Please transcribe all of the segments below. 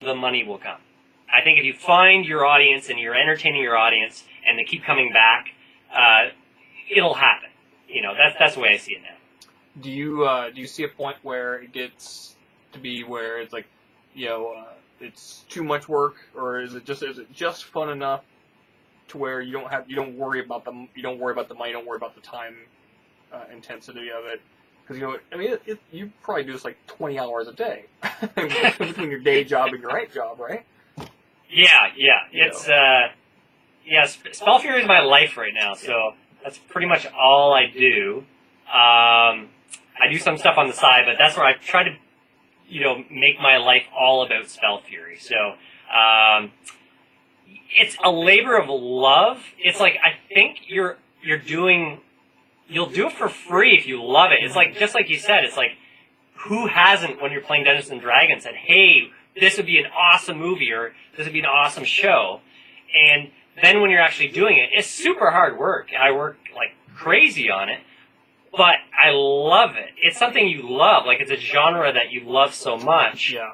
the money will come. I think if you find your audience and you're entertaining your audience and they keep coming back, it'll happen. That's the way I see it now. Do you see a point where it gets to be where it's like, it's too much work, or is it just fun enough to where you don't worry about the money, you don't worry about the time intensity of it? Because you probably do this like 20 hours a day between your day job and your night job, right? Yeah. It's Spellfury is my life right now, so that's pretty much all I do. I do some stuff on the side, but that's where I try to, make my life all about Spellfury. So, it's a labor of love. It's like, I think you'll do it for free if you love it. It's like, just like you said, it's like, who hasn't, when you're playing Dungeons and Dragons, said, hey, this would be an awesome movie, or this would be an awesome show. And then when you're actually doing it, it's super hard work. I work like crazy on it. But I love it. It's something you love. Like, it's a genre that you love so much. Yeah.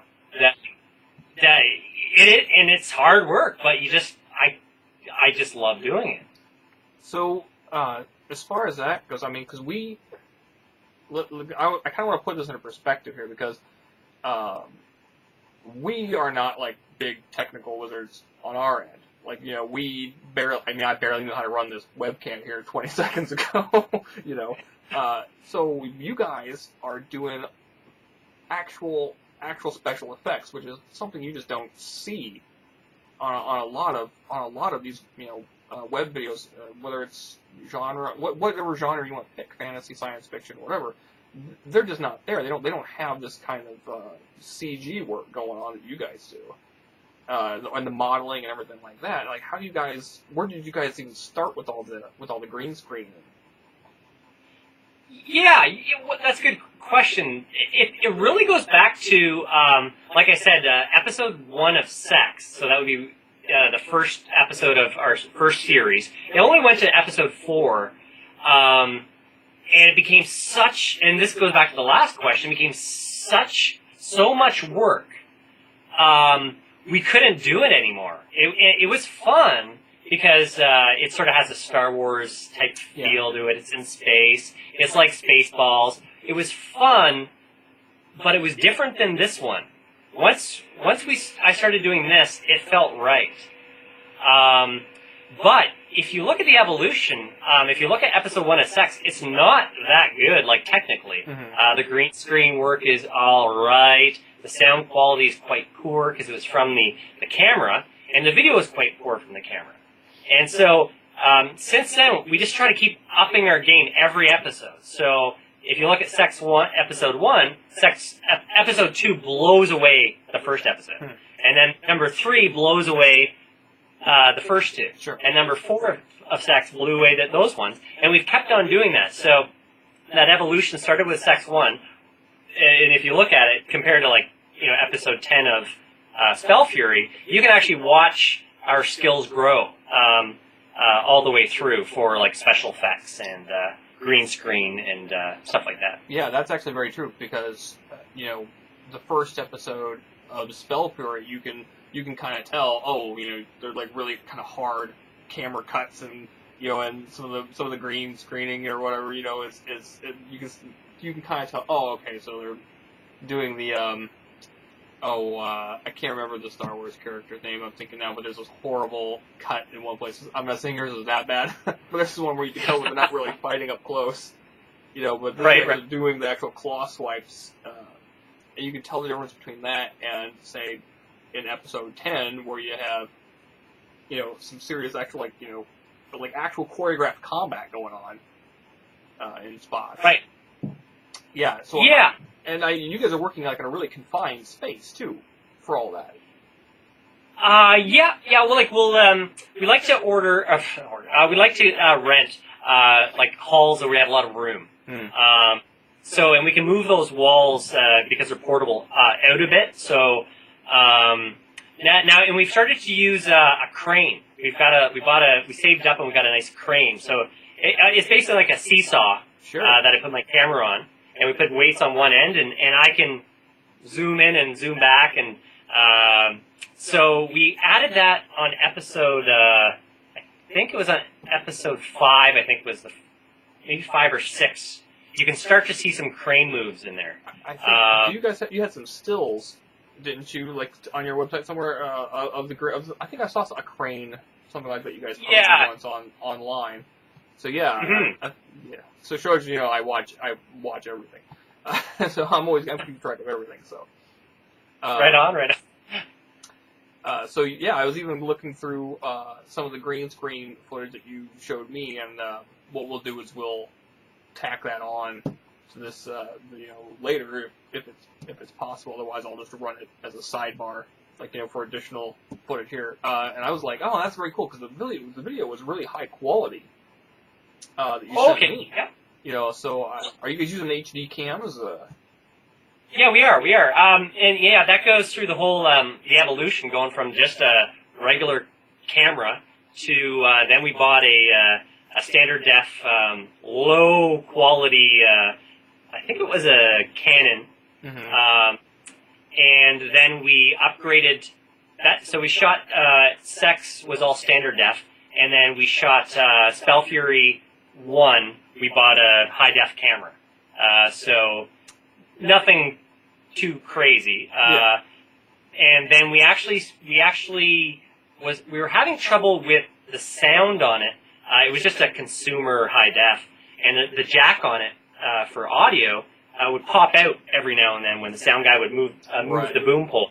And it's hard work, but I just love doing it. So, as far as that goes, because I kind of want to put this into perspective here, because we are not like big technical wizards on our end. Like, I barely knew how to run this webcam here 20 seconds ago, So you guys are doing actual special effects, which is something you just don't see on a lot of these, web videos, whether it's genre, whatever genre you want to pick, fantasy, science fiction, whatever. They're just not there. They don't have this kind of CG work going on that you guys do. And the modeling and everything like that. Like, where did you guys even start with all the green screen? Yeah, that's a good question. It really goes back to, like I said, episode 1 of Sex. So that would be the first episode of our first series. It only went to episode 4, and it became and this goes back to the last question, it became so much work. We couldn't do it anymore. It was fun because it sort of has a Star Wars type feel to it. It's in space. It's like Spaceballs. It was fun, but it was different than this one. Once I started doing this, it felt right. But if you look at the evolution, if you look at episode 1 of Sex, it's not that good, like, technically. Mm-hmm. The green screen work is all right. The sound quality is quite poor because it was from the camera, and the video is quite poor from the camera. And so, since then, we just try to keep upping our game every episode. So, if you look at episode 1, episode 2 blows away the first episode. And then number 3 blows away the first 2. Sure. And number 4 of Sex blew away those ones. And we've kept on doing that. So, that evolution started with Sex 1. And if you look at it, compared to episode 10 of Spellfury, you can actually watch our skills grow all the way through for special effects and green screen and stuff like that. Yeah, that's actually very true, because the first episode of Spellfury, you can kind of tell, they're really kind of hard camera cuts, and and some of the green screening or whatever, you can kind of tell, okay, so they're doing the, I can't remember the Star Wars character's name I'm thinking now, but there's this horrible cut in one place. I'm not saying yours is that bad, but this is one where you can tell that they're not really fighting up close, but they're doing the actual claw swipes, and you can tell the difference between that and, say, in episode 10, where you have, some serious actual, actual choreographed combat going on, in spots. Right. Yeah. So yeah. And you guys are working in a really confined space too, for all that. Yeah. Well, we like to we like to rent halls where we have a lot of room. And we can move those walls because they're portable out a bit. So now, and we've started to use a crane. We saved up and we got a nice crane. So it's basically like a seesaw. Sure. That I put my camera on, and we put weights on one end, and I can zoom in and zoom back, and So we added that on episode, I think it was on episode 5, I think was maybe 5 or 6. You can start to see some crane moves in there. I think you had some stills, didn't you? Like on your website somewhere of the. I think I saw a crane, something like that. You guys posted once online. So yeah, yeah. So it shows I watch everything. So I'm keeping track of everything. So right on. So yeah, I was even looking through some of the green screen footage that you showed me, and what we'll do is we'll tack that on to this later if it's possible. Otherwise, I'll just run it as a sidebar, like for additional footage here. And I was like, oh, that's very cool because the video was really high quality. That you sent me. Yeah. So are you guys using HD cams? Yeah, we are. And yeah, that goes through the whole the evolution, going from just a regular camera to then we bought a standard def low quality. I think it was a Canon, and then we upgraded that. So we shot Sex was all standard def, and then we shot Spellfury 1. We bought a high def camera, so nothing too crazy. And then we were having trouble with the sound on it. It was just a consumer high def, and the jack on it for audio would pop out every now and then when the sound guy would move the boom pole.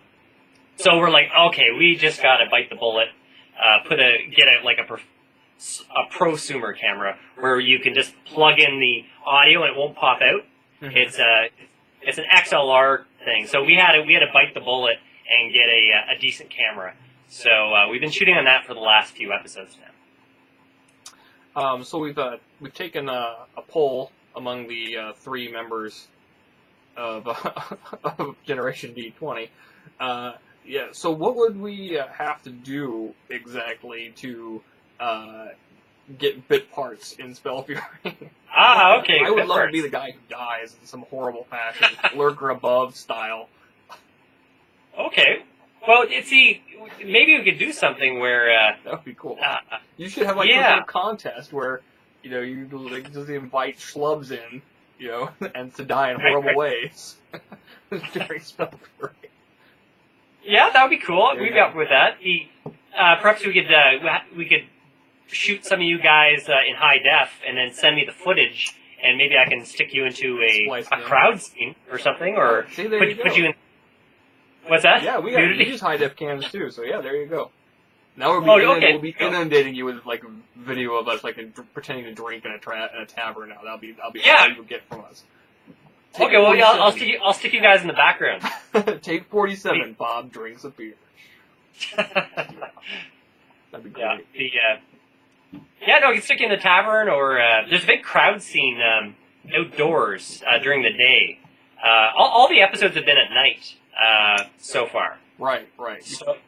So we're like, okay, we just gotta bite the bullet, get a prosumer camera where you can just plug in the audio and it won't pop out. It's an XLR thing, so we had to bite the bullet and get a decent camera. So we've been shooting on that for the last few episodes now. So we've taken a poll among the 3 members of Generation D20. Yeah. So what would we have to do exactly to get bit parts in Spellfury? Okay. I would love to be the guy who dies in some horrible fashion, lurker above style. Okay. Well, maybe we could do something where that would be cool. You should have a contest where you just invite schlubs in, and to die in horrible ways during Spellfury. Yeah, that would be cool. We'd be up with that. Perhaps we could shoot some of you guys in high def and then send me the footage, and maybe I can stick you into a crowd scene or something, or put you in. What's that? Yeah, we use high def cams too. So yeah, there you go. Now we'll be inundating you with video of us pretending to drink in a tavern. Now that'll be all you get from us. Okay, well, yeah, I'll stick you guys in the background. Take 47. Bob drinks a beer. That'd be great. You can stick you in the tavern, or there's a big crowd scene outdoors during the day. All the episodes have been at night so far. Right.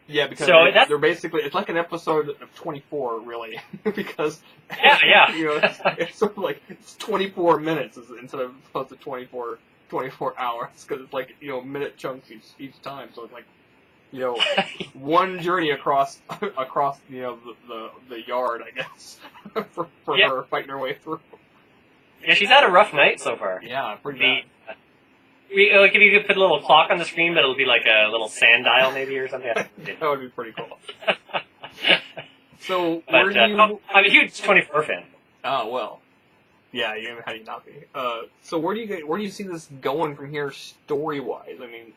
Because they're basically, it's like an episode of 24, really, because it's sort of it's 24 minutes instead of supposed to 24 hours, because it's minute chunks each time, so it's one journey across the yard, I guess, for her fighting her way through. Yeah, she's had a rough night so far. Yeah, pretty bad. If you could put a little clock on the screen, but it'll be like a little sand dial maybe or something. That would be pretty cool. So, I'm a huge 24 fan. Oh, well. Yeah, how do you not be? So where do you see this going from here story-wise? I mean,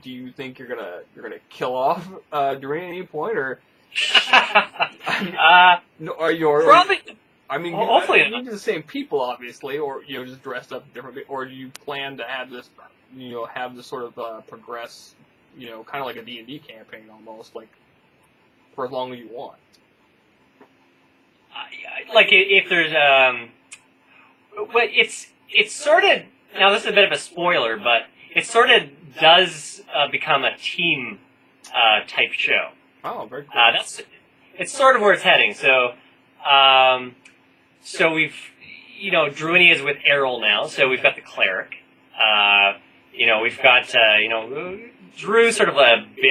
do you think you're gonna kill off during any point, or no, are you probably? Hopefully you the same people, obviously, or just dressed up differently, or do you plan to have this, sort of progress, kind of like a D&D campaign almost, for as long as you want? If there's but it's sort of, now this is a bit of a spoiler, but it sort of does become a team type show. Oh, very cool. It's sort of where it's heading. So we've, Druini is with Errol now, so we've got the cleric. We've got, Drew's sort of a bit